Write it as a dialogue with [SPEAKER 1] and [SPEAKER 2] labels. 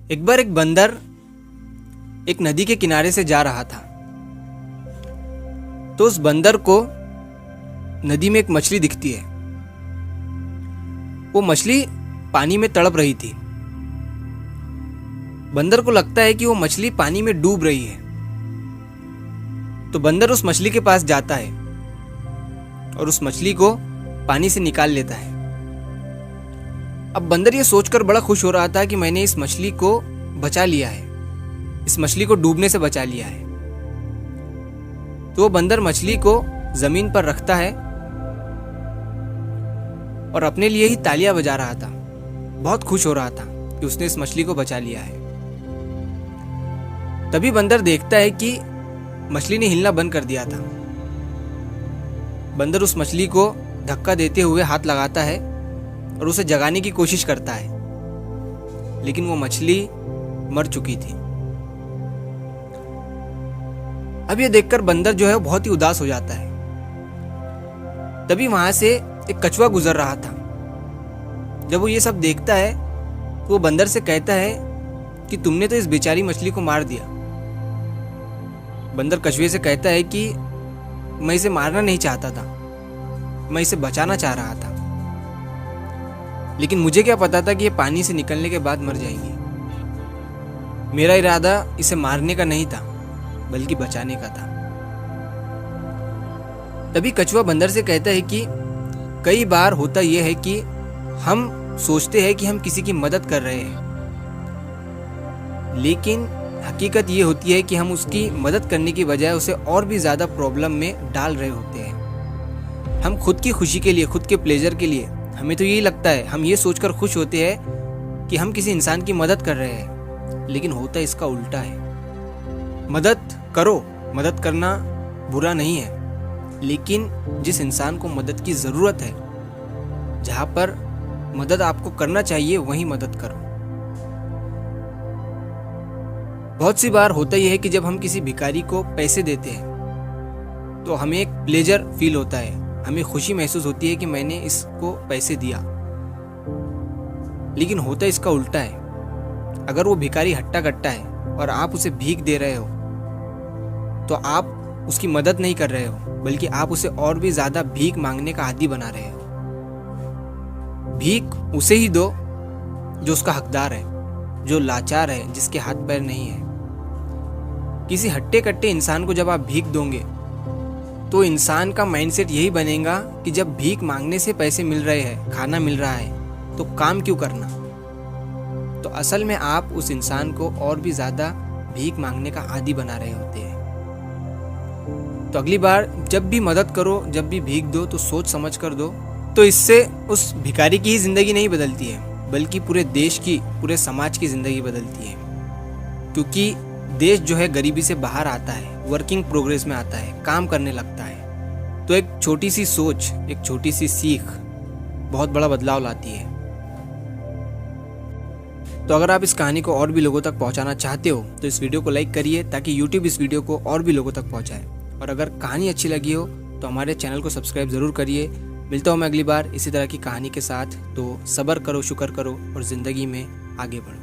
[SPEAKER 1] एक बार एक बंदर एक नदी के किनारे से जा रहा था। तो उस बंदर को नदी में एक मछली दिखती है। वो मछली पानी में तड़प रही थी। बंदर को लगता है कि वो मछली पानी में डूब रही है। तो बंदर उस मछली के पास जाता है और उस मछली को पानी से निकाल लेता है। अब बंदर ये सोचकर बड़ा खुश हो रहा था कि मैंने इस मछली को बचा लिया है, इस मछली को डूबने से बचा लिया है। तो वो बंदर मछली को जमीन पर रखता है और अपने लिए ही तालियां बजा रहा था। बहुत खुश हो रहा था कि उसने इस मछली को बचा लिया है। तभी बंदर देखता है कि मछली ने हिलना बंद कर दिया था। बंदर उस मछली को धक्का देते हुए हाथ लगाता है और उसे जगाने की कोशिश करता है, लेकिन वो मछली मर चुकी थी। अब ये देखकर बंदर जो है बहुत ही उदास हो जाता है। तभी वहां से एक कछुआ गुजर रहा था। जब वो ये सब देखता है तो वो बंदर से कहता है कि तुमने तो इस बेचारी मछली को मार दिया। बंदर कछुए से कहता है कि मैं इसे मारना नहीं चाहता था, मैं इसे बचाना चाह रहा था, लेकिन मुझे क्या पता था कि ये पानी से निकलने के बाद मर जाएंगी। मेरा इरादा इसे मारने का नहीं था बल्कि बचाने का था। तभी कछुआ बंदर से कहता है कि कई बार होता यह है कि हम सोचते हैं कि हम किसी की मदद कर रहे हैं, लेकिन हकीकत ये होती है कि हम उसकी मदद करने की बजाय उसे और भी ज्यादा प्रॉब्लम में डाल रहे होते हैं। हम खुद की खुशी के लिए, खुद के प्लेजर के लिए, हमें तो यही लगता है, हम ये सोचकर खुश होते हैं कि हम किसी इंसान की मदद कर रहे हैं, लेकिन होता इसका उल्टा है। मदद करो, मदद करना बुरा नहीं है, लेकिन जिस इंसान को मदद की जरूरत है, जहां पर मदद आपको करना चाहिए, वहीं मदद करो। बहुत सी बार होता यह है कि जब हम किसी भिखारी को पैसे देते हैं तो हमें एक प्लेजर फील होता है, हमें खुशी महसूस होती है कि मैंने इसको पैसे दिया, लेकिन होता इसका उल्टा है। अगर वो भिखारी हट्टा कट्टा है और आप उसे भीख दे रहे हो तो आप उसकी मदद नहीं कर रहे हो, बल्कि आप उसे और भी ज्यादा भीख मांगने का आदी बना रहे हो। भीख उसे ही दो जो उसका हकदार है, जो लाचार है, जिसके हाथ पैर नहीं है। किसी हट्टे कट्टे इंसान को जब आप भीख दोगे तो इंसान का माइंडसेट यही बनेगा कि जब भीख मांगने से पैसे मिल रहे हैं, खाना मिल रहा है, तो काम क्यों करना। तो असल में आप उस इंसान को और भी ज्यादा भीख मांगने का आदी बना रहे होते हैं। तो अगली बार जब भी मदद करो, जब भी भीख दो, तो सोच समझ कर दो। तो इससे उस भिखारी की ही जिंदगी नहीं बदलती है, बल्कि पूरे देश की, पूरे समाज की जिंदगी बदलती है। क्योंकि देश जो है गरीबी से बाहर आता है, वर्किंग प्रोग्रेस में आता है, काम करने लगता है। तो एक छोटी सी सोच, एक छोटी सी सीख बहुत बड़ा बदलाव लाती है। तो अगर आप इस कहानी को और भी लोगों तक पहुंचाना चाहते हो तो इस वीडियो को लाइक करिए, ताकि YouTube इस वीडियो को और भी लोगों तक पहुंचाए। और अगर कहानी अच्छी लगी हो तो हमारे चैनल को सब्सक्राइब जरूर करिए। मिलता हूँ मैं अगली बार इसी तरह की कहानी के साथ। तो सब्र करो, शुक्र करो और जिंदगी में आगे बढ़ो।